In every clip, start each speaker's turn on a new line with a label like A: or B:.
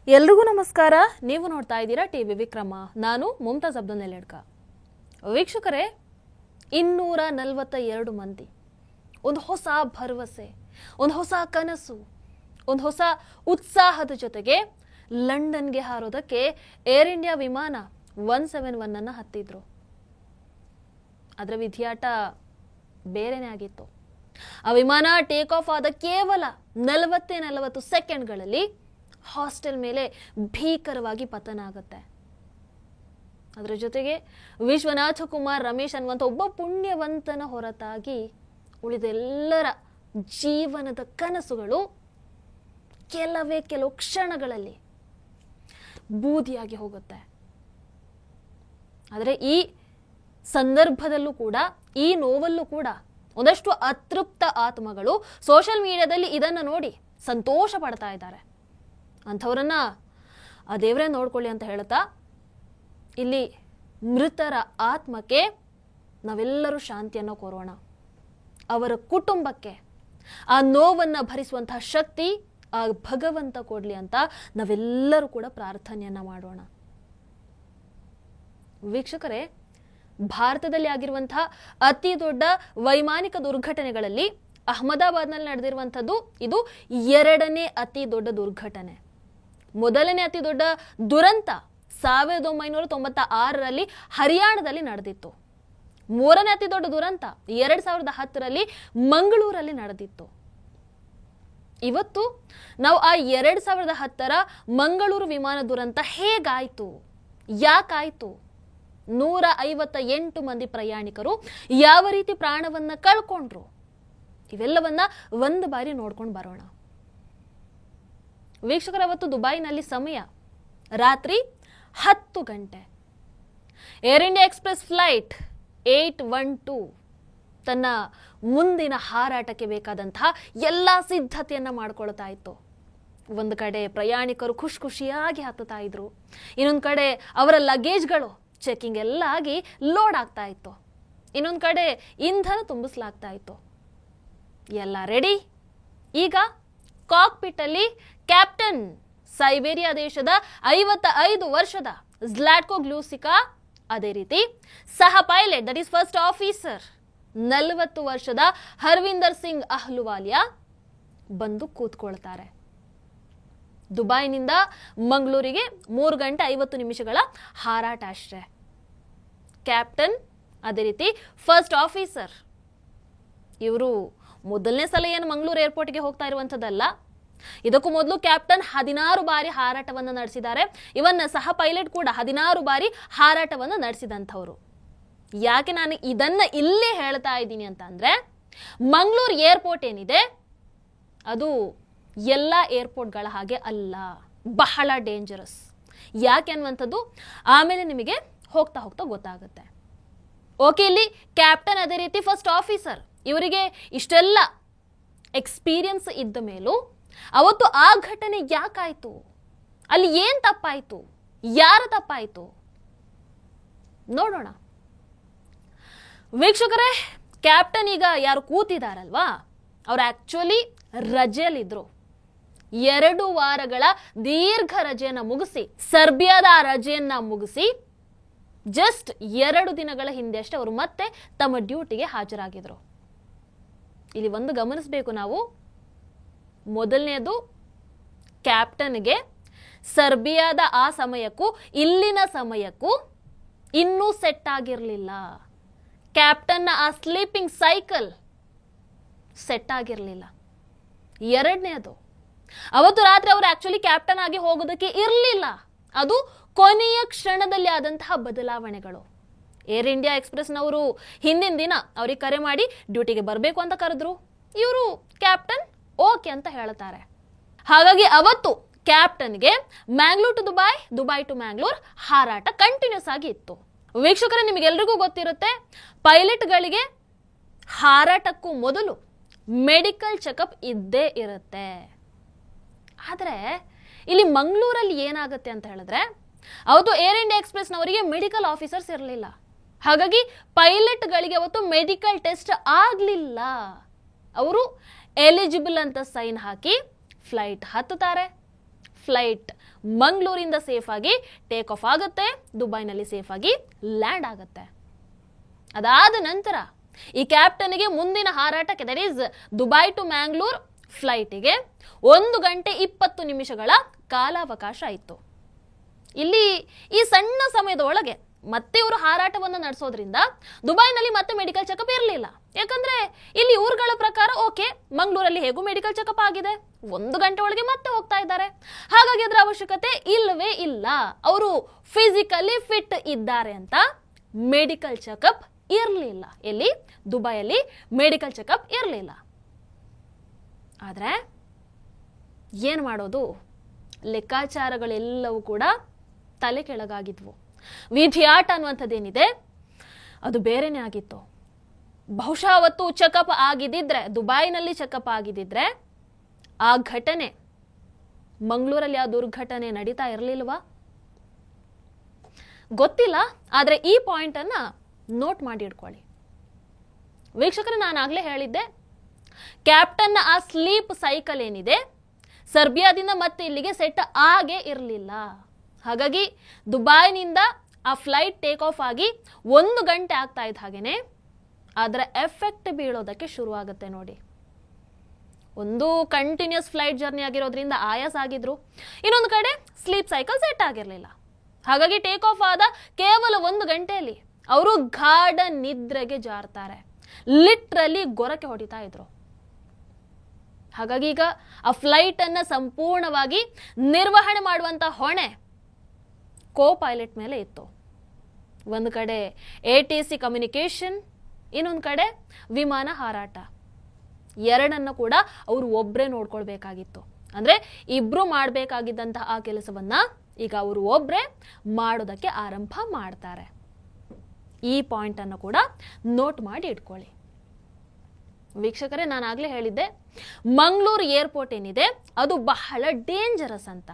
A: ಎಲ್ರಿಗೂ ನಮಸ್ಕಾರ. ನೀವು ನೋಡ್ತಾ ಇದ್ದೀರಾ ಟಿವಿ ವಿಕ್ರಮ. ನಾನು ಮುಮ್ತಾಜ್ ಅಬ್ದುಲ್ ನೆಲೆಡ್ಕ. ವೀಕ್ಷಕರೇ, 242 ಮಂದಿ, ಒಂದು ಹೊಸ ಭರವಸೆ, ಒಂದು ಹೊಸ ಕನಸು, ಒಂದು ಹೊಸ ಉತ್ಸಾಹದ ಜೊತೆಗೆ ಲಂಡನ್ಗೆ ಹಾರೋದಕ್ಕೆ ಏರ್ ಇಂಡಿಯಾ ವಿಮಾನ 171 ಅನ್ನು ಹತ್ತಿದ್ರು. ಅದರ ವಿಧಿಯಾಟ ಬೇರೆನೇ ಆಗಿತ್ತು. ಆ ವಿಮಾನ ಟೇಕ್ ಆಫ್ ಆದ ಕೇವಲ 40 ಸೆಕೆಂಡ್ಗಳಲ್ಲಿ ಹಾಸ್ಟೆಲ್ ಮೇಲೆ ಭೀಕರವಾಗಿ ಪತನ ಆಗುತ್ತೆ. ಅದರ ಜೊತೆಗೆ ವಿಶ್ವನಾಥ ಕುಮಾರ್ ರಮೇಶ್ ಅನ್ನುವಂಥ ಒಬ್ಬ ಪುಣ್ಯವಂತನ ಹೊರತಾಗಿ ಉಳಿದೆಲ್ಲರ ಜೀವನದ ಕನಸುಗಳು ಕೆಲವು ಕ್ಷಣಗಳಲ್ಲಿ ಬೂದಿಯಾಗಿ ಹೋಗುತ್ತೆ. ಆದರೆ ಈ ಸಂದರ್ಭದಲ್ಲೂ ಕೂಡ, ಈ ನೋವಲ್ಲೂ ಕೂಡ ಒಂದಷ್ಟು ಅತೃಪ್ತ ಆತ್ಮಗಳು ಸೋಷಿಯಲ್ ಮೀಡಿಯಾದಲ್ಲಿ ಇದನ್ನು ನೋಡಿ ಸಂತೋಷ ಪಡ್ತಾ ಇದ್ದಾರೆ. ಅಂಥವ್ರನ್ನ ಆ ದೇವರೇ ನೋಡ್ಕೊಳ್ಳಿ ಅಂತ ಹೇಳ್ತಾ, ಇಲ್ಲಿ ಮೃತರ ಆತ್ಮಕ್ಕೆ ನಾವೆಲ್ಲರೂ ಶಾಂತಿಯನ್ನು ಕೋರೋಣ. ಅವರ ಕುಟುಂಬಕ್ಕೆ ಆ ನೋವನ್ನು ಭರಿಸುವಂತಹ ಶಕ್ತಿ ಆ ಭಗವಂತ ಕೊಡ್ಲಿ ಅಂತ ನಾವೆಲ್ಲರೂ ಕೂಡ ಪ್ರಾರ್ಥನೆಯನ್ನ ಮಾಡೋಣ. ವೀಕ್ಷಕರೇ, ಭಾರತದಲ್ಲಿ ಆಗಿರುವಂತಹ ಅತಿ ದೊಡ್ಡ ವೈಮಾನಿಕ ದುರ್ಘಟನೆಗಳಲ್ಲಿ ಅಹಮದಾಬಾದ್ನಲ್ಲಿ ನಡೆದಿರುವಂಥದ್ದು ಇದು 2ನೇ ಅತಿ ದೊಡ್ಡ ದುರ್ಘಟನೆ. ಮೊದಲನೇ ಅತಿ ದೊಡ್ಡ ದುರಂತ 1996ರಲ್ಲಿ ಹರಿಯಾಣದಲ್ಲಿ ನಡೆದಿತ್ತು. 3ನೇ ಅತಿ ದೊಡ್ಡ ದುರಂತ 2010ರಲ್ಲಿ ಮಂಗಳೂರಲ್ಲಿ ನಡೆದಿತ್ತು. ಇವತ್ತು ನಾವು ಆ 2010ರ ಮಂಗಳೂರು ವಿಮಾನ ದುರಂತ ಹೇಗಾಯ್ತು, ಯಾಕಾಯ್ತು, 158 ಮಂದಿ ಪ್ರಯಾಣಿಕರು ಯಾವ ರೀತಿ ಪ್ರಾಣವನ್ನ ಕಳ್ಕೊಂಡ್ರು, ಇವೆಲ್ಲವನ್ನ ಒಂದು ಬಾರಿ ನೋಡ್ಕೊಂಡು ಬರೋಣ. ವೀಕ್ಷಕರ, ಅವತ್ತು ದುಬೈನಲ್ಲಿ ಸಮಯ ರಾತ್ರಿ 10 ಗಂಟೆ. ಏರ್ ಇಂಡಿಯಾ ಎಕ್ಸ್ಪ್ರೆಸ್ ಫ್ಲೈಟ್ 812 ತನ್ನ ಮುಂದಿನ ಹಾರಾಟಕ್ಕೆ ಬೇಕಾದಂತಹ ಎಲ್ಲ ಸಿದ್ಧತೆಯನ್ನ ಮಾಡ್ಕೊಳ್ತಾ ಇತ್ತು. ಒಂದು ಕಡೆ ಪ್ರಯಾಣಿಕರು ಖುಷಿಯಾಗಿ ಹತ್ತುತ್ತಾ ಇದ್ರು, ಇನ್ನೊಂದು ಕಡೆ ಅವರ ಲಗೇಜ್ಗಳು ಚೆಕಿಂಗ್ ಎಲ್ಲ ಆಗಿ ಲೋಡ್ ಆಗ್ತಾ ಇತ್ತು, ಇನ್ನೊಂದು ಕಡೆ ಇಂಧನ ತುಂಬಿಸಲಾಗ್ತಾ ಇತ್ತು. ಎಲ್ಲ ರೆಡಿ. ಈಗ ಕಾಕ್ಪಿಟ್ ಅಲ್ಲಿ ಕ್ಯಾಪ್ಟನ್, ಸೈಬೇರಿಯಾ ದೇಶದ 55 ವರ್ಷದ ಜ್ಲಾಟ್ಕೋ ಗ್ಲೂಸಿಕಾ, ಅದೇ ರೀತಿ ಸಹ pilot that is first officer 40 ವರ್ಷದ ಹರ್ವಿಂದರ್ ಸಿಂಗ್ ಅಹ್ಲುವಾಲಿಯಾ ಬಂದು ಕೂತ್ಕೊಳ್ತಾರೆ. ದುಬೈನಿಂದ ಮಂಗಳೂರಿಗೆ 3 ಗಂಟೆ 50 ನಿಮಿಷಗಳ ಹಾರಾಟ ಅಷ್ಟೇ. ಕ್ಯಾಪ್ಟನ್, ಅದೇ ರೀತಿ ಫಸ್ಟ್ ಆಫೀಸರ್, ಇವರು ಮೊದಲನೇ ಸಲ ಏನು ಮಂಗಳೂರು ಏರ್ಪೋರ್ಟ್ಗೆ ಹೋಗ್ತಾ ಇರುವಂಥದ್ದಲ್ಲ. ಇದಕ್ಕೂ ಮೊದಲು ಕ್ಯಾಪ್ಟನ್ 16 ಬಾರಿ ಹಾರಾಟವನ್ನು ನಡೆಸಿದ್ದಾರೆ. ಇವನ್ನ ಸಹ ಪೈಲಟ್ ಕೂಡ 16 ಬಾರಿ ಹಾರಾಟವನ್ನು ನಡೆಸಿದಂಥವ್ರು. ಯಾಕೆ ನಾನು ಇದನ್ನ ಇಲ್ಲೇ ಹೇಳ್ತಾ ಇದ್ದೀನಿ ಅಂತ ಅಂದ್ರೆ, ಮಂಗಳೂರು ಏರ್ಪೋರ್ಟ್ ಏನಿದೆ ಅದು ಎಲ್ಲ ಏರ್ಪೋರ್ಟ್ಗಳ ಹಾಗೆ ಅಲ್ಲ, ಬಹಳ ಡೇಂಜರಸ್. ಯಾಕೆ ಅನ್ನುವಂಥದ್ದು ಆಮೇಲೆ ನಿಮಗೆ ಹೋಗ್ತಾ ಗೊತ್ತಾಗುತ್ತೆ. ಓಕೆ, ಇಲ್ಲಿ ಕ್ಯಾಪ್ಟನ್ ಅದೇ ರೀತಿ ಫಸ್ಟ್ ಆಫೀಸರ್ ಇವರಿಗೆ ಇಷ್ಟೆಲ್ಲ ಎಕ್ಸ್ಪೀರಿಯನ್ಸ್ ಇದ್ದ ಮೇಲೂ ಅವತ್ತು ಆ ಘಟನೆ ಯಾಕಾಯ್ತು, ಅಲ್ಲಿ ಏನ್ ತಪ್ಪಾಯ್ತು, ಯಾರ ತಪ್ಪಾಯ್ತು ನೋಡೋಣ. ವೀಕ್ಷಕರೇ, ಕ್ಯಾಪ್ಟನ್ ಈಗ ಯಾರು ಕೂತಿದಾರಲ್ವಾ, ಅವ್ರು ಆಕ್ಚುಲಿ ರಜೆಯಲ್ಲಿದ್ರು. 2 ವಾರಗಳ ದೀರ್ಘ ರಜೆಯನ್ನ ಮುಗಿಸಿ, ಸರ್ಬಿಯಾದ ಆ ರಜೆಯನ್ನ ಮುಗಿಸಿ ಜಸ್ಟ್ 2 ದಿನಗಳ ಹಿಂದೆ ಅಷ್ಟೇ ಅವರು ಮತ್ತೆ ತಮ್ಮ ಡ್ಯೂಟಿಗೆ ಹಾಜರಾಗಿದ್ರು. ಇಲ್ಲಿ ಒಂದು ಗಮನಿಸಬೇಕು ನಾವು. ಮೊದಲನೇದು, ಕ್ಯಾಪ್ಟನ್ಗೆ ಸರ್ಬಿಯಾದ ಆ ಸಮಯಕ್ಕೂ ಇಲ್ಲಿನ ಸಮಯಕ್ಕೂ ಇನ್ನೂ ಸೆಟ್ ಆಗಿರಲಿಲ್ಲ. ಕ್ಯಾಪ್ಟನ್ನ ಆ ಸ್ಲೀಪಿಂಗ್ ಸೈಕಲ್ ಸೆಟ್ ಆಗಿರಲಿಲ್ಲ. 2ನೇದು, ಅವತ್ತು ರಾತ್ರಿ ಅವರು ಆಕ್ಚುಲಿ ಕ್ಯಾಪ್ಟನ್ ಆಗಿ ಹೋಗೋದಕ್ಕೆ ಇರಲಿಲ್ಲ. ಅದು ಕೊನೆಯ ಕ್ಷಣದಲ್ಲಿ ಆದಂತಹ ಬದಲಾವಣೆಗಳು. ಏರ್ ಇಂಡಿಯಾ ಎಕ್ಸ್ಪ್ರೆಸ್ನವರು ಹಿಂದಿನ ದಿನ ಅವ್ರಿಗೆ ಕರೆ ಮಾಡಿ ಡ್ಯೂಟಿಗೆ ಬರಬೇಕು ಅಂತ ಕರೆದ್ರು. ಇವರು ಕ್ಯಾಪ್ಟನ್ ಓಕೆ ಅಂತ ಹೇಳ್ತಾರೆ. ಹಾಗಾಗಿ ಅವತ್ತು ಕ್ಯಾಪ್ಟನ್ಗೆ Mangalore to Dubai, Dubai to Mangalore ಹಾರಾಟ ಕಂಟಿನ್ಯೂಸ್ ಆಗಿ ಇತ್ತು. ವೀಕ್ಷಕರೇ, ನಿಮಗೆಲ್ರಿಗೂ ಗೊತ್ತಿರುತ್ತೆ, ಪೈಲಟ್ಗಳಿಗೆ ಹಾರಾಟಕ್ಕೂ ಮೊದಲು ಮೆಡಿಕಲ್ ಚೆಕಪ್ ಇದ್ದೇ ಇರುತ್ತೆ. ಆದರೆ ಇಲ್ಲಿ ಮಂಗಳೂರಲ್ಲಿ ಏನಾಗುತ್ತೆ ಅಂತ ಹೇಳಿದ್ರೆ, ಅವತ್ತು ಏರ್ ಇಂಡಿಯಾ ಎಕ್ಸ್ಪ್ರೆಸ್ನವರಿಗೆ ಮೆಡಿಕಲ್ ಆಫೀಸರ್ಸ್ ಇರಲಿಲ್ಲ. ಹಾಗಾಗಿ ಪೈಲಟ್ಗಳಿಗೆ ಅವತ್ತು ಮೆಡಿಕಲ್ ಟೆಸ್ಟ್ ಆಗಲಿಲ್ಲ. ಅವರು ಎಲಿಜಿಬಲ್ ಅಂತ ಸೈನ್ ಹಾಕಿ ಫ್ಲೈಟ್ ಹತ್ತುತ್ತಾರೆ. ಫ್ಲೈಟ್ ಮಂಗಳೂರಿಂದ ಸೇಫ್ ಆಗಿ ಟೇಕ್ ಆಫ್ ಆಗುತ್ತೆ, ದುಬೈನಲ್ಲಿ ಸೇಫ್ ಆಗಿ ಲ್ಯಾಂಡ್ ಆಗುತ್ತೆ. ಅದಾದ ನಂತರ ಈ ಕ್ಯಾಪ್ಟನ್ಗೆ ಮುಂದಿನ ಹಾರಾಟಕ್ಕೆ, that is Dubai to Mangalore ಫ್ಲೈಟಿಗೆ 1 ಗಂಟೆ 20 ನಿಮಿಷಗಳ ಕಾಲಾವಕಾಶ ಇತ್ತು. ಇಲ್ಲಿ ಈ ಸಣ್ಣ ಸಮಯದ ಒಳಗೆ ಮತ್ತೆ ಇವರು ಹಾರಾಟವನ್ನು ನಡೆಸೋದ್ರಿಂದ ದುಬೈನಲ್ಲಿ ಮತ್ತೆ ಮೆಡಿಕಲ್ ಚೆಕಪ್ ಇರಲಿಲ್ಲ. ಯಾಕಂದ್ರೆ ಇಲ್ಲಿ ಇವ್ರಗಳ ಪ್ರಕಾರ ಓಕೆ, ಮಂಗಳೂರಲ್ಲಿ ಹೇಗೂ ಮೆಡಿಕಲ್ ಚೆಕಪ್ ಆಗಿದೆ, 1 ಗಂಟೆ ಒಳಗೆ ಮತ್ತೆ ಹೋಗ್ತಾ ಇದ್ದಾರೆ, ಹಾಗಾಗಿ ಅದರ ಅವಶ್ಯಕತೆ ಇಲ್ಲವೇ ಇಲ್ಲ. ಅವರು ಫಿಸಿಕಲಿ ಫಿಟ್ ಇದ್ದಾರೆ ಅಂತ ಮೆಡಿಕಲ್ ಚೆಕಪ್ ಇರಲಿಲ್ಲ. ಎಲ್ಲಿ? ದುಬೈಯಲ್ಲಿ ಮೆಡಿಕಲ್ ಚೆಕಪ್ ಇರಲಿಲ್ಲ. ಆದ್ರೆ ಏನ್ ಮಾಡೋದು? ಲೆಕ್ಕಾಚಾರಗಳೆಲ್ಲವೂ ಕೂಡ ತಲೆ ಕೆಳಗಾಗಿದ್ವು. ವಿಧಿಯಾಟ ಅನ್ನುವಂಥದ್ದೇನಿದೆ ಅದು ಬೇರೆನೇ ಆಗಿತ್ತು. ಬಹುಶಃ ಅವತ್ತು ಚೆಕಪ್ ಆಗಿದ್ದಿದ್ರೆ, ದುಬೈನಲ್ಲಿ ಚೆಕಪ್ ಆಗಿದ್ದಿದ್ರೆ ಆ ಘಟನೆ, ಮಂಗಳೂರಲ್ಲಿ ಆ ದುರ್ಘಟನೆ ನಡೀತಾ ಇರಲಿಲ್ವಾ? ಗೊತ್ತಿಲ್ಲ. ಆದ್ರೆ ಈ ಪಾಯಿಂಟ್ ಅನ್ನ ನೋಟ್ ಮಾಡಿ ಇಟ್ಕೊಳ್ಳಿ ವೀಕ್ಷಕರೇ. ನಾನು ಆಗ್ಲೇ ಹೇಳಿದ್ದೆ, ಕ್ಯಾಪ್ಟನ್ನ ಆ ಸ್ಲೀಪ್ ಸೈಕಲ್ ಏನಿದೆ ಸರ್ಬಿಯಾದಿಂದ ಮತ್ತೆ ಇಲ್ಲಿಗೆ ಸೆಟ್ ಆಗೇ ಇರಲಿಲ್ಲ. ಹಾಗಾಗಿ ದುಬೈನಿಂದ ಆ ಫ್ಲೈಟ್ ಟೇಕ್ ಆಫ್ ಆಗಿ 1 ಗಂಟೆ ಆಗ್ತಾ ಇದ್ದ ಹಾಗೇನೆ ಅದರ ಎಫೆಕ್ಟ್ ಬೀಳೋದಕ್ಕೆ ಶುರು ಆಗುತ್ತೆ ನೋಡಿ. ಒಂದು ಕಂಟಿನ್ಯೂಸ್ ಫ್ಲೈಟ್ ಜರ್ನಿ ಆಗಿರೋದ್ರಿಂದ ಆಯಾಸ ಆಗಿದ್ರು, ಇನ್ನೊಂದು ಕಡೆ ಸ್ಲೀಪ್ ಸೈಕಲ್ ಸೆಟ್ ಆಗಿರಲಿಲ್ಲ. ಹಾಗಾಗಿ ಟೇಕ್ ಆಫ್ ಆದ ಕೇವಲ 1 ಗಂಟೆಯಲ್ಲಿ ಅವರು ಗಾಢ ನಿದ್ರೆಗೆ ಜಾರ್ತಾರೆ. ಲಿಟ್ರಲಿ ಗೊರಕೆ ಹೊಡಿತಾ ಇದ್ರು. ಹಾಗಾಗಿ ಈಗ ಆ ಫ್ಲೈಟ್ ಅನ್ನ ಸಂಪೂರ್ಣವಾಗಿ ನಿರ್ವಹಣೆ ಮಾಡುವಂತ ಹೊಣೆ ಕೋ ಪೈಲಟ್ ಮೇಲೆ ಇತ್ತು. ಒಂದು ಕಡೆ ATC ಕಮ್ಯುನಿಕೇಶನ್, ಇನ್ನೊಂದು ಕಡೆ ವಿಮಾನ ಹಾರಾಟ. ಎರಡನ್ನ ಕೂಡ ಅವರು ಒಬ್ಬರೇ ನೋಡ್ಕೊಳ್ಬೇಕಾಗಿತ್ತು. ಅಂದ್ರೆ ಇಬ್ರು ಮಾಡಬೇಕಾಗಿದ್ದಂತಹ ಆ ಕೆಲಸವನ್ನ ಈಗ ಅವರು ಒಬ್ಬರೇ ಮಾಡೋದಕ್ಕೆ ಆರಂಭ ಮಾಡ್ತಾರೆ. ಈ ಪಾಯಿಂಟ್ ಅನ್ನು ಕೂಡ ನೋಟ್ ಮಾಡಿ ಇಟ್ಕೊಳ್ಳಿ ವೀಕ್ಷಕರೇ. ನಾನು ಆಗ್ಲೇ ಹೇಳಿದ್ದೆ, ಮಂಗಳೂರು ಏರ್ಪೋರ್ಟ್ ಏನಿದೆ ಅದು ಬಹಳ ಡೇಂಜರಸ್ ಅಂತ.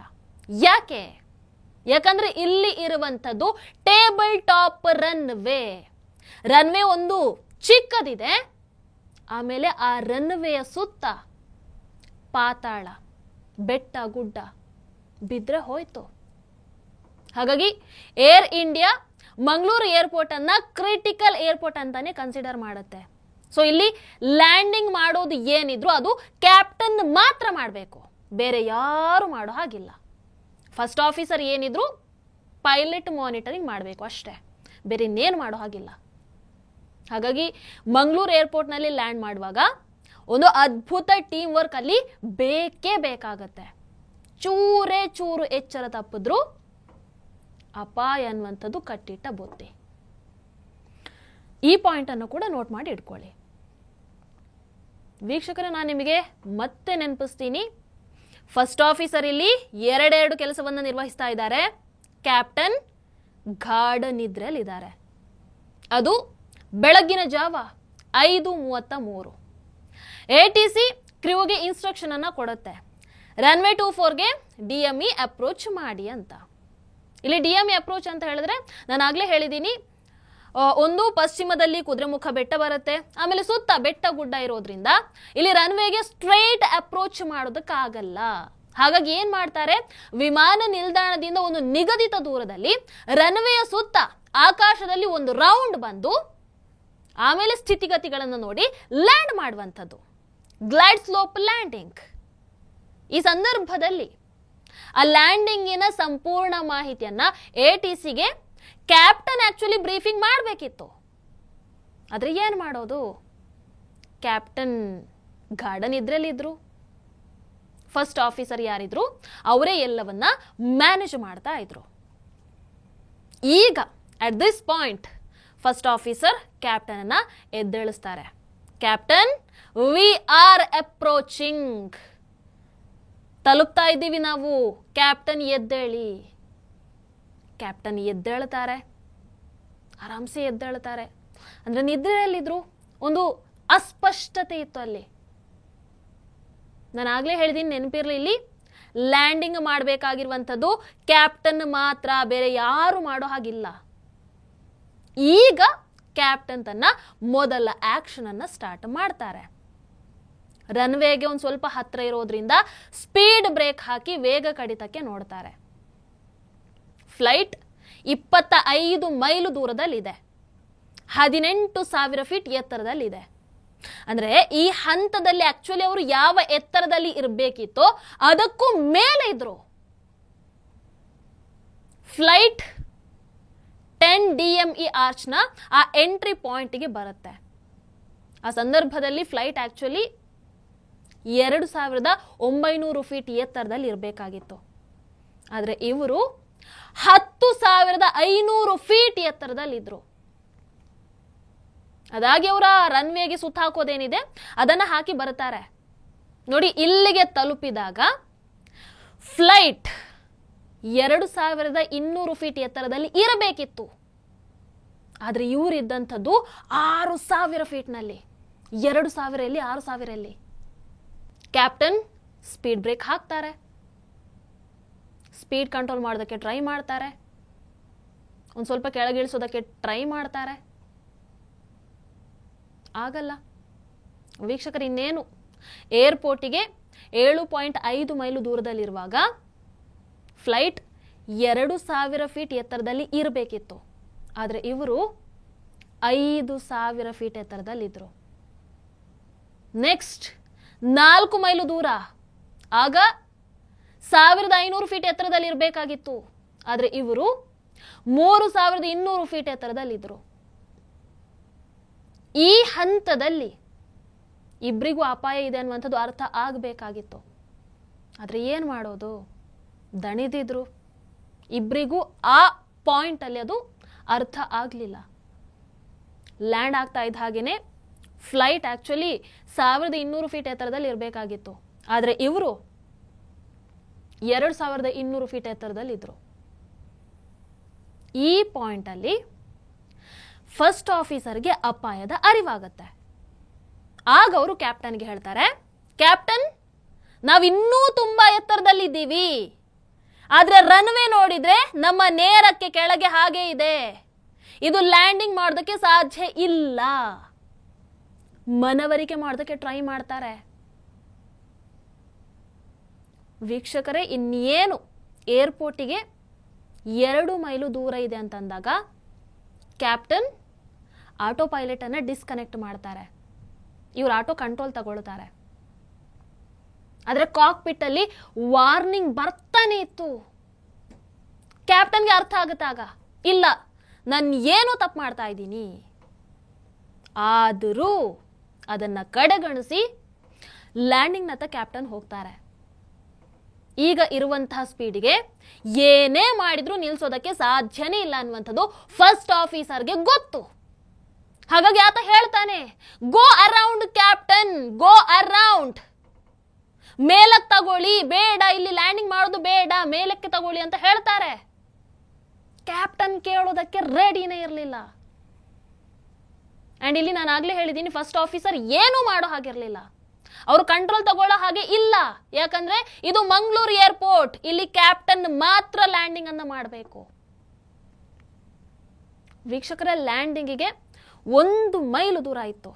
A: ಯಾಕಂದ್ರೆ ಇಲ್ಲಿ ಇರುವಂತದ್ದು ಟೇಬಲ್ ಟಾಪ್ ರನ್ವೇ. ರನ್ವೇ ಒಂದು ಚಿಕ್ಕದಿದೆ, ಆಮೇಲೆ ಆ ರನ್ವೇಯ ಸುತ್ತ ಪಾತಾಳ, ಬೆಟ್ಟ ಗುಡ್ಡ, ಬಿದ್ರೆ ಹೋಯ್ತು. ಹಾಗಾಗಿ ಏರ್ ಇಂಡಿಯಾ ಮಂಗಳೂರು ಏರ್ಪೋರ್ಟ್ ಅನ್ನ ಕ್ರಿಟಿಕಲ್ ಏರ್ಪೋರ್ಟ್ ಅಂತಾನೆ ಕನ್ಸಿಡರ್ ಮಾಡುತ್ತೆ. ಸೊ ಇಲ್ಲಿ ಲ್ಯಾಂಡಿಂಗ್ ಮಾಡೋದು ಏನಿದ್ರು ಅದು ಕ್ಯಾಪ್ಟನ್ ಮಾತ್ರ ಮಾಡಬೇಕು, ಬೇರೆ ಯಾರು ಮಾಡೋ ಹಾಗಿಲ್ಲ. ಫಸ್ಟ್ ಆಫೀಸರ್ ಏನಿದ್ರು ಪೈಲಟ್ ಮಾನಿಟರಿಂಗ್ ಮಾಡಬೇಕು ಅಷ್ಟೇ, ಬೇರೆ ಇನ್ನೇನು ಮಾಡೋ ಹಾಗಿಲ್ಲ. ಹಾಗಾಗಿ ಮಂಗಳೂರು ಏರ್ಪೋರ್ಟ್ನಲ್ಲಿ ಲ್ಯಾಂಡ್ ಮಾಡುವಾಗ ಒಂದು ಅದ್ಭುತ ಟೀಮ್ ವರ್ಕ್ ಅಲ್ಲಿ ಬೇಕೇ ಬೇಕಾಗತ್ತೆ. ಚೂರೇ ಚೂರು ಎಚ್ಚರ ತಪ್ಪಿದ್ರು ಅಪಾಯ ಅನ್ನುವಂಥದ್ದು ಕಟ್ಟಿಟ್ಟ ಬುತ್ತಿ. ಈ ಪಾಯಿಂಟ್ ಅನ್ನು ಕೂಡ ನೋಟ್ ಮಾಡಿ ಇಟ್ಕೊಳ್ಳಿ ವೀಕ್ಷಕರೇ. ನಾನು ನಿಮಗೆ ಮತ್ತೆ ನೆನಪಿಸ್ತೀನಿ, ಫಸ್ಟ್ ಆಫೀಸರ್ ಇಲ್ಲಿ ಎರಡೆರಡು ಕೆಲಸವನ್ನು ನಿರ್ವಹಿಸ್ತಾ ಇದ್ದಾರೆ. ಕ್ಯಾಪ್ಟನ್ ಗಾಢ ನಿದ್ರೆಯಲ್ಲಿದ್ದಾರೆ. ಅದು ಬೆಳಗ್ಗಿನ ಜಾವ 5:33. ATC ಕ್ರೂಗೆ ಇನ್ಸ್ಟ್ರಕ್ಷನ್ ಅನ್ನ ಕೊಡುತ್ತೆ, ರನ್ವೇ 24ಗೆ DME ಅಪ್ರೋಚ್ ಮಾಡಿ ಅಂತ. ಇಲ್ಲಿ DME ಅಪ್ರೋಚ್ ಅಂತ ಹೇಳಿದ್ರೆ ನಾನು ಆಗ್ಲೇ ಹೇಳಿದ್ದೀನಿ, ಒಂದು ಪಶ್ಚಿಮದಲ್ಲಿ ಕುದುರೆಮುಖ ಬೆಟ್ಟ ಬರುತ್ತೆ, ಆಮೇಲೆ ಸುತ್ತ ಬೆಟ್ಟ ಗುಡ್ಡ ಇರೋದ್ರಿಂದ ಇಲ್ಲಿ ರನ್ವೇಗೆ ಸ್ಟ್ರೇಟ್ ಅಪ್ರೋಚ್ ಮಾಡೋದಕ್ಕಾಗಲ್ಲ. ಹಾಗಾಗಿ ಏನ್ ಮಾಡ್ತಾರೆ, ವಿಮಾನ ನಿಲ್ದಾಣದಿಂದ ಒಂದು ನಿಗದಿತ ದೂರದಲ್ಲಿ ರನ್ವೇಯ ಸುತ್ತ ಆಕಾಶದಲ್ಲಿ ಒಂದು ರೌಂಡ್ ಬಂದು ಆಮೇಲೆ ಸ್ಥಿತಿಗತಿಗಳನ್ನು ನೋಡಿ ಲ್ಯಾಂಡ್ ಮಾಡುವಂಥದ್ದು, ಗ್ಲೈಡ್ ಸ್ಲೋಪ್ ಲ್ಯಾಂಡಿಂಗ್. ಈ ಸಂದರ್ಭದಲ್ಲಿ ಆ ಲ್ಯಾಂಡಿಂಗಿನ ಸಂಪೂರ್ಣ ಮಾಹಿತಿಯನ್ನ ATCಗೆ ಕ್ಯಾಪ್ಟನ್ ಆಕ್ಚುಲಿ ಬ್ರೀಫಿಂಗ್ ಮಾಡಬೇಕಿತ್ತು. ಆದ್ರೆ ಏನ್ ಮಾಡೋದು, ಕ್ಯಾಪ್ಟನ್ ಗಾಢ ನಿದ್ರೆಯಲ್ಲಿದ್ರು. ಫಸ್ಟ್ ಆಫೀಸರ್ ಯಾರಿದ್ರು ಅವರೇ ಎಲ್ಲವನ್ನ ಮ್ಯಾನೇಜ್ ಮಾಡ್ತಾ ಇದ್ರು. ಈಗ at this point first officer captain ಅನ್ನ ಎದ್ದೇಳಿಸ್ತಾರೆ. ಕ್ಯಾಪ್ಟನ್, ವಿ ಆರ್ ಅಪ್ರೋಚಿಂಗ್, ತಲುಪ್ತಾ ಇದ್ದೀವಿ ನಾವು, ಕ್ಯಾಪ್ಟನ್ ಎದ್ದೇಳಿ. ಕ್ಯಾಪ್ಟನ್ ಎದ್ದೇಳ್ತಾರೆ, ಆರಾಮ್ಸೆ ಎದ್ದೇಳ್ತಾರೆ. ಅಂದ್ರೆ ನಿದ್ರೆಯಲ್ಲಿದ್ರು, ಒಂದು ಅಸ್ಪಷ್ಟತೆ ಇತ್ತು ಅಲ್ಲಿ. ನಾನು ಆಗ್ಲೇ ಹೇಳಿದೀನಿ, ನೆನಪಿರ್ಲಿ, ಇಲ್ಲಿ ಲ್ಯಾಂಡಿಂಗ್ ಮಾಡಬೇಕಾಗಿರುವಂಥದ್ದು ಕ್ಯಾಪ್ಟನ್ ಮಾತ್ರ, ಬೇರೆ ಯಾರು ಮಾಡೋ ಹಾಗಿಲ್ಲ. ಈಗ ಕ್ಯಾಪ್ಟನ್ ತನ್ನ ಮೊದಲ ಆಕ್ಷನ್ ಅನ್ನ ಸ್ಟಾರ್ಟ್ ಮಾಡ್ತಾರೆ. ರನ್ವೇಗೆ ಒಂದು ಸ್ವಲ್ಪ ಹತ್ರ ಇರೋದ್ರಿಂದ ಸ್ಪೀಡ್ ಬ್ರೇಕ್ ಹಾಕಿ ವೇಗ ಕಡಿತಕ್ಕೆ ನೋಡ್ತಾರೆ. ಫ್ಲೈಟ್ 25 ಮೈಲು ದೂರದಲ್ಲಿದೆ, 18,000 ಫೀಟ್ ಎತ್ತರದಲ್ಲಿದೆ. ಅಂದ್ರೆ ಈ ಹಂತದಲ್ಲಿ ಆಕ್ಚುಲಿ ಅವರು ಯಾವ ಎತ್ತರದಲ್ಲಿ ಇರಬೇಕಿತ್ತೋ ಅದಕ್ಕೂ ಮೇಲೆ ಇದ್ರು. ಫ್ಲೈಟ್ 10 DME ಆರ್ಚ್ನ ಆ ಎಂಟ್ರಿ ಪಾಯಿಂಟ್ಗೆ ಬರುತ್ತೆ. ಆ ಸಂದರ್ಭದಲ್ಲಿ ಫ್ಲೈಟ್ ಆಕ್ಚುಲಿ 2,900 ಫೀಟ್ ಎತ್ತರದಲ್ಲಿ ಇರಬೇಕಾಗಿತ್ತು. ಆದರೆ ಇವರು 10,500 ಫೀಟ್ ಎತ್ತರದಲ್ಲಿದ್ರು. ಅದಾಗಿ ಅವರ ರನ್ವೇಗೆ ಸುತ್ತ ಹಾಕೋದೇನಿದೆ ಅದನ್ನ ಹಾಕಿ ಬರುತ್ತಾರೆ. ನೋಡಿ, ಇಲ್ಲಿಗೆ ತಲುಪಿದಾಗ ಫ್ಲೈಟ್ 2,200 ಫೀಟ್ ಎತ್ತರದಲ್ಲಿ ಇರಬೇಕಿತ್ತು. ಆದ್ರೆ ಇವರಿದ್ದಂಥದ್ದು 6,000 ಫೀಟ್ನಲ್ಲಿ. 2,000 ಎಲ್ಲಿ, 6,000 ಎಲ್ಲಿ? ಕ್ಯಾಪ್ಟನ್ ಸ್ಪೀಡ್ ಬ್ರೇಕ್ ಹಾಕ್ತಾರೆ, ಸ್ಪೀಡ್ ಕಂಟ್ರೋಲ್ ಮಾಡೋದಕ್ಕೆ ಟ್ರೈ ಮಾಡ್ತಾರೆ, ಒಂದು ಸ್ವಲ್ಪ ಕೆಳಗಿಳಿಸೋದಕ್ಕೆ ಟ್ರೈ ಮಾಡ್ತಾರೆ. ಆಗಲ್ಲ. ವೀಕ್ಷಕರು, ಇನ್ನೇನು ಏರ್ಪೋರ್ಟಿಗೆ 7.5 ಮೈಲು ದೂರದಲ್ಲಿರುವಾಗ ಫ್ಲೈಟ್ 2,000 ಫೀಟ್ ಎತ್ತರದಲ್ಲಿ ಇರಬೇಕಿತ್ತು. ಆದರೆ ಇವರು 5,000 ಫೀಟ್ ಎತ್ತರದಲ್ಲಿದ್ದರು. ನೆಕ್ಸ್ಟ್ 4 ಮೈಲು ದೂರ, ಆಗ 1,500 ಫೀಟ್ ಎತ್ತರದಲ್ಲಿ ಇರಬೇಕಾಗಿತ್ತು. ಆದರೆ ಇವರು 3,200 ಫೀಟ್ ಎತ್ತರದಲ್ಲಿದ್ದರು. ಈ ಹಂತದಲ್ಲಿ ಇಬ್ಬರಿಗೂ ಅಪಾಯ ಇದೆ ಅನ್ನುವಂಥದ್ದು ಅರ್ಥ ಆಗಬೇಕಾಗಿತ್ತು. ಆದರೆ ಏನು ಮಾಡೋದು? ದಣಿದಿದ್ರು. ಇಬ್ಬರಿಗೂ ಆ ಪಾಯಿಂಟ್ ಅಲ್ಲಿ ಅದು ಅರ್ಥ ಆಗಲಿಲ್ಲ. ಲ್ಯಾಂಡ್ ಆಗ್ತಾ ಇದ್ದ ಹಾಗೇನೆ ಫ್ಲೈಟ್ ಆಕ್ಚುಲಿ 1,200 ಫೀಟ್ ಎತ್ತರದಲ್ಲಿ ಇರಬೇಕಾಗಿತ್ತು. ಆದರೆ ಇವರು 2,200 ಫೀಟ್ ಎತ್ತರದಲ್ಲಿ ಇದ್ರು. ಈ ಪಾಯಿಂಟ್ ಅಲ್ಲಿ ಫಸ್ಟ್ ಆಫೀಸರ್ಗೆ ಅಪಾಯದ ಅರಿವಾಗತ್ತೆ. ಆಗ ಅವರು ಕ್ಯಾಪ್ಟನ್ಗೆ ಹೇಳ್ತಾರೆ, ಕ್ಯಾಪ್ಟನ್, ನಾವಿನ್ನೂ ತುಂಬಾ ಎತ್ತರದಲ್ಲಿದ್ದೀವಿ, ಆದ್ರೆ ರನ್ವೇ ನೋಡಿದ್ರೆ ನಮ್ಮ ನೇರಕ್ಕೆ ಕೆಳಗೆ ಹಾಗೆ ಇದೆ, ಇದು ಲ್ಯಾಂಡಿಂಗ್ ಮಾಡೋದಕ್ಕೆ ಸಾಧ್ಯ ಇಲ್ಲ. ಮನವರಿಕೆ ಮಾಡೋದಕ್ಕೆ ಟ್ರೈ ಮಾಡ್ತಾರೆ. ವೀಕ್ಷಕರೇ, ಇನ್ನೇನು ಏರ್ಪೋರ್ಟಿಗೆ 2 ಮೈಲು ದೂರ ಇದೆ ಅಂತಂದಾಗ ಕ್ಯಾಪ್ಟನ್ ಆಟೋ ಪೈಲಟ್ ಅನ್ನ ಡಿಸ್ಕನೆಕ್ಟ್ ಮಾಡ್ತಾರೆ. ಇವ್ರು ಆಟೋ ಕಂಟ್ರೋಲ್ ತಗೊಳ್ತಾರೆ. ಆದ್ರೆ ಕಾಕ್ಪಿಟ್ ಅಲ್ಲಿ ವಾರ್ನಿಂಗ್ ಬರ್ತಾನೆ ಇತ್ತು. ಕ್ಯಾಪ್ಟನ್ಗೆ ಅರ್ಥ ಆಗುತ್ತಾಗ, ಇಲ್ಲ, ನಾನು ಏನೋ ತಪ್ಪು ಮಾಡ್ತಾ ಇದ್ದೀನಿ. ಆದರೂ ಅದನ್ನ ಕಡೆಗಣಿಸಿ ಲ್ಯಾಂಡಿಂಗ್ ನತ್ತ ಕ್ಯಾಪ್ಟನ್ ಹೋಗ್ತಾರೆ. ಈಗ ಇರುವಂತಹ ಸ್ಪೀಡ್ಗೆ ಏನೇ ಮಾಡಿದ್ರು ನಿಲ್ಸೋದಕ್ಕೆ ಸಾಧ್ಯನೇ ಇಲ್ಲ ಅನ್ನುವಂಥದ್ದು ಫಸ್ಟ್ ಆಫೀಸರ್ಗೆ ಗೊತ್ತು. ಹಾಗಾಗಿ ಆತ ಹೇಳ್ತಾನೆ, go around captain, go around, ಮೇಲಕ್ಕೆ ತಗೊಳ್ಳಿ, ಬೇಡ ಇಲ್ಲಿ ಲ್ಯಾಂಡಿಂಗ್ ಮಾಡೋದು ಬೇಡ, ಮೇಲಕ್ಕೆ ತಗೊಳ್ಳಿ ಅಂತ ಹೇಳ್ತಾರೆ. ಕ್ಯಾಪ್ಟನ್ ಕೇಳೋದಕ್ಕೆ ರೆಡಿನೇ ಇರಲಿಲ್ಲ. ಅಂಡ್ ಇಲ್ಲಿ ನಾನು ಆಗ್ಲೇ ಹೇಳಿದ್ದೀನಿ, ಫಸ್ಟ್ ಆಫೀಸರ್ ಏನೂ ಮಾಡೋ ಹಾಗಿರ್ಲಿಲ್ಲ, ಅವರು ಕಂಟ್ರೋಲ್ ತಗೊಳ್ಳೋ ಹಾಗೆ ಇಲ್ಲ. ಯಾಕಂದ್ರೆ ಇದು ಮಂಗಳೂರು ಏರ್ಪೋರ್ಟ್, ಇಲ್ಲಿ ಕ್ಯಾಪ್ಟನ್ ಮಾತ್ರ ಲ್ಯಾಂಡಿಂಗ್ ಅನ್ನ ಮಾಡಬೇಕು. ವೀಕ್ಷಕರ, ಲ್ಯಾಂಡಿಂಗಿಗೆ 1 ಮೈಲು ದೂರ ಇತ್ತು.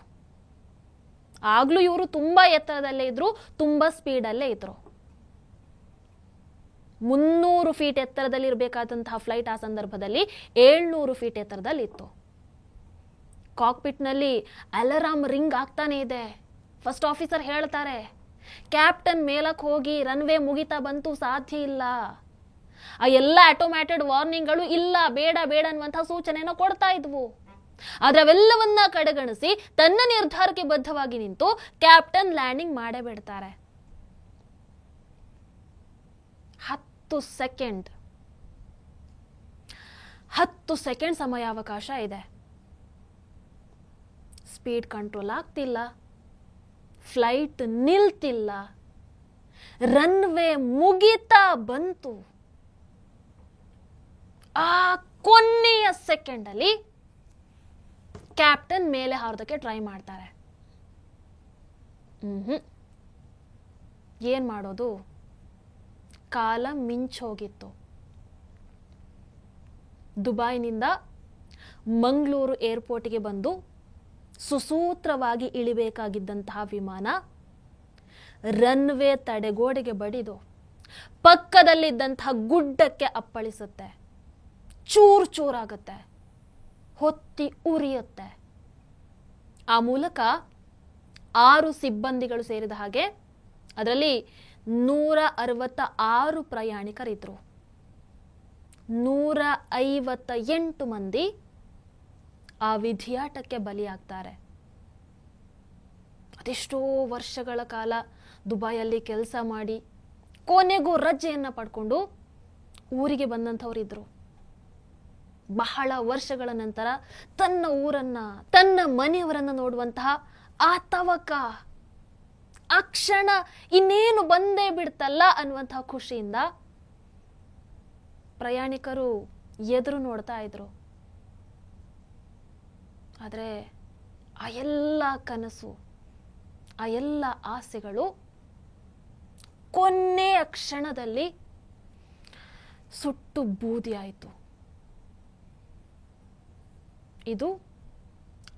A: ಆಗ್ಲೂ ಇವರು ತುಂಬಾ ಎತ್ತರದಲ್ಲೇ ಇದ್ರು, ತುಂಬಾ ಸ್ಪೀಡಲ್ಲೇ ಇದ್ರು. 300 ಫೀಟ್ ಎತ್ತರದಲ್ಲಿ ಇರಬೇಕಾದಂತಹ ಫ್ಲೈಟ್ ಆ ಸಂದರ್ಭದಲ್ಲಿ 700 ಫೀಟ್ ಎತ್ತರದಲ್ಲಿ ಇತ್ತು. ಕಾಕ್ಪಿಟ್ ನಲ್ಲಿ ಅಲಾರಾಮ್ ರಿಂಗ್ ಆಗ್ತಾನೆ ಇದೆ. ಫಸ್ಟ್ ಆಫೀಸರ್ ಹೇಳ್ತಾರೆ, ಕ್ಯಾಪ್ಟನ್ ಮೇಲಕ್ಕೆ ಹೋಗಿ, ರನ್ವೇ ಮುಗಿತಾ ಬಂತು, ಸಾಧ್ಯ ಇಲ್ಲ. ಆ ಎಲ್ಲ ಆಟೋಮ್ಯಾಟೆಡ್ ವಾರ್ನಿಂಗ್ಗಳು ಇಲ್ಲ, ಬೇಡ ಬೇಡ ಅನ್ನುವಂತಹ ಸೂಚನೆಯನ್ನು ಕೊಡ್ತಾ ಇದ್ವು. ಆದ್ರೆ ಅವೆಲ್ಲವನ್ನ ಕಡೆಗಣಿಸಿ ತನ್ನ ನಿರ್ಧಾರಕ್ಕೆ ಬದ್ಧವಾಗಿ ನಿಂತು ಕ್ಯಾಪ್ಟನ್ ಲ್ಯಾಂಡಿಂಗ್ ಮಾಡೇ ಬಿಡ್ತಾರೆ. 10 ಸೆಕೆಂಡ್ ಸಮಯಾವಕಾಶ ಇದೆ. ಸ್ಪೀಡ್ ಕಂಟ್ರೋಲ್ ಆಗ್ತಿಲ್ಲ, ಫ್ಲೈಟ್ ನಿಲ್ತಿಲ್ಲ, ರನ್ವೇ ಮುಗಿತಾ ಬಂತು. ಆ ಕೊನೆಯ ಸೆಕೆಂಡ್ ಅಲ್ಲಿ ಕ್ಯಾಪ್ಟನ್ ಮೇಲೆ ಹಾರೋದಕ್ಕೆ ಟ್ರೈ ಮಾಡ್ತಾರೆ. ಏನ್ ಮಾಡೋದು? ಕಾಲ ಮಿಂಚೋಗಿತ್ತು. ದುಬೈನಿಂದ ಮಂಗಳೂರು ಏರ್ಪೋರ್ಟ್ಗೆ ಬಂದು ಸುಸೂತ್ರವಾಗಿ ಇಳಿಬೇಕಾಗಿದ್ದಂತಹ ವಿಮಾನ ರನ್ವೇ ತಡೆಗೋಡೆಗೆ ಬಡಿದು ಪಕ್ಕದಲ್ಲಿದ್ದಂತಹ ಗುಡ್ಡಕ್ಕೆ ಅಪ್ಪಳಿಸುತ್ತೆ. ಚೂರ್ ಚೂರಾಗುತ್ತೆ, ಹೊತ್ತಿ ಉರಿಯುತ್ತೆ. ಆ ಮೂಲಕ 6 ಸಿಬ್ಬಂದಿಗಳು ಸೇರಿದ ಹಾಗೆ ಅದರಲ್ಲಿ 166 ಪ್ರಯಾಣಿಕರಿದ್ರು. 158 ಮಂದಿ ಆ ವಿಧಿಯಾಟಕ್ಕೆ ಬಲಿಯಾಗ್ತಾರೆ. ಅದೆಷ್ಟೋ ವರ್ಷಗಳ ಕಾಲ ದುಬೈಯಲ್ಲಿ ಕೆಲಸ ಮಾಡಿ ಕೊನೆಗೂ ರಜೆಯನ್ನು ಪಡ್ಕೊಂಡು ಊರಿಗೆ ಬಂದಂಥವರಿದ್ರು. ಬಹಳ ವರ್ಷಗಳ ನಂತರ ತನ್ನ ಊರನ್ನ, ತನ್ನ ಮನೆಯವರನ್ನ ನೋಡುವಂತಹ ಆ ತವಕ, ಆ ಕ್ಷಣ ಇನ್ನೇನು ಬಂದೇ ಬಿಡ್ತಲ್ಲ ಅನ್ನುವಂತಹ ಖುಷಿಯಿಂದ ಪ್ರಯಾಣಿಕರು ಎದುರು ನೋಡ್ತಾ ಇದ್ರು. ಆದರೆ ಆ ಎಲ್ಲ ಕನಸು, ಆ ಎಲ್ಲ ಆಸೆಗಳು ಕೊನೆಯ ಕ್ಷಣದಲ್ಲಿ ಸುಟ್ಟು ಬೂದಿ ಆಯಿತು. ಇದು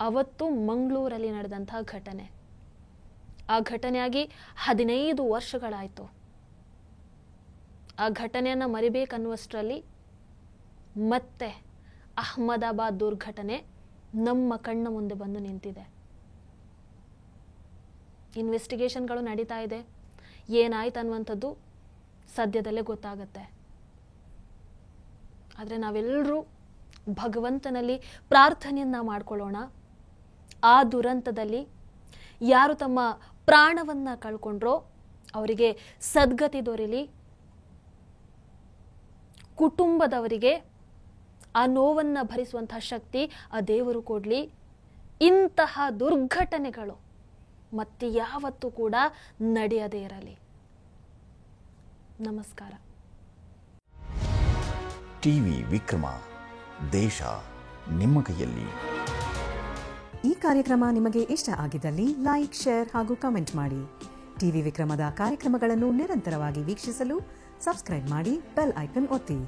A: ಅವತ್ತು ಮಂಗಳೂರಲ್ಲಿ ನಡೆದಂತಹ ಘಟನೆ. ಆ ಘಟನೆಯಾಗಿ 15 ವರ್ಷಗಳಾಯಿತು. ಆ ಘಟನೆಯನ್ನು ಮರಿಬೇಕನ್ನುವಷ್ಟರಲ್ಲಿ ಮತ್ತೆ ಅಹಮದಾಬಾದ್ ದುರ್ಘಟನೆ ನಮ್ಮ ಕಣ್ಣ ಮುಂದೆ ಬಂದು ನಿಂತಿದೆ. ಇನ್ವೆಸ್ಟಿಗೇಷನ್ಗಳು ನಡೀತಾ ಇದೆ. ಏನಾಯ್ತು ಅನ್ನುವಂಥದ್ದು ಸದ್ಯದಲ್ಲೇ ಗೊತ್ತಾಗತ್ತೆ. ಆದರೆ ನಾವೆಲ್ಲರೂ ಭಗವಂತನಲ್ಲಿ ಪ್ರಾರ್ಥನೆಯನ್ನ ಮಾಡ್ಕೊಳ್ಳೋಣ. ಆ ದುರಂತದಲ್ಲಿ ಯಾರು ತಮ್ಮ ಪ್ರಾಣವನ್ನ ಕಳ್ಕೊಂಡ್ರೋ ಅವರಿಗೆ ಸದ್ಗತಿ ದೊರೆಯಲಿ, ಕುಟುಂಬದವರಿಗೆ ಆ ನೋವನ್ನು ಭರಿಸುವಂತಹ ಶಕ್ತಿ ಆ ದೇವರು ಕೊಡಲಿ. ಇಂತಹ ದುರ್ಘಟನೆಗಳು ಮತ್ತೆ ಯಾವತ್ತೂ ಕೂಡ ನಡೆಯದೇ ಇರಲಿ. ನಮಸ್ಕಾರ.
B: ಟಿವಿ ವಿಕ್ರಮ, ದೇಶ ನಿಮ್ಮ ಕೈಯಲ್ಲಿ.
C: ಈ ಕಾರ್ಯಕ್ರಮ ನಿಮಗೆ ಇಷ್ಟ ಆಗಿದ್ದಲ್ಲಿ ಲೈಕ್, ಶೇರ್ ಹಾಗೂ ಕಮೆಂಟ್ ಮಾಡಿ. ಟಿವಿ ವಿಕ್ರಮದ ಕಾರ್ಯಕ್ರಮಗಳನ್ನು ನಿರಂತರವಾಗಿ ವೀಕ್ಷಿಸಲು ಸಬ್ಸ್ಕ್ರೈಬ್ ಮಾಡಿ, ಬೆಲ್ ಐಕನ್ ಒತ್ತಿ.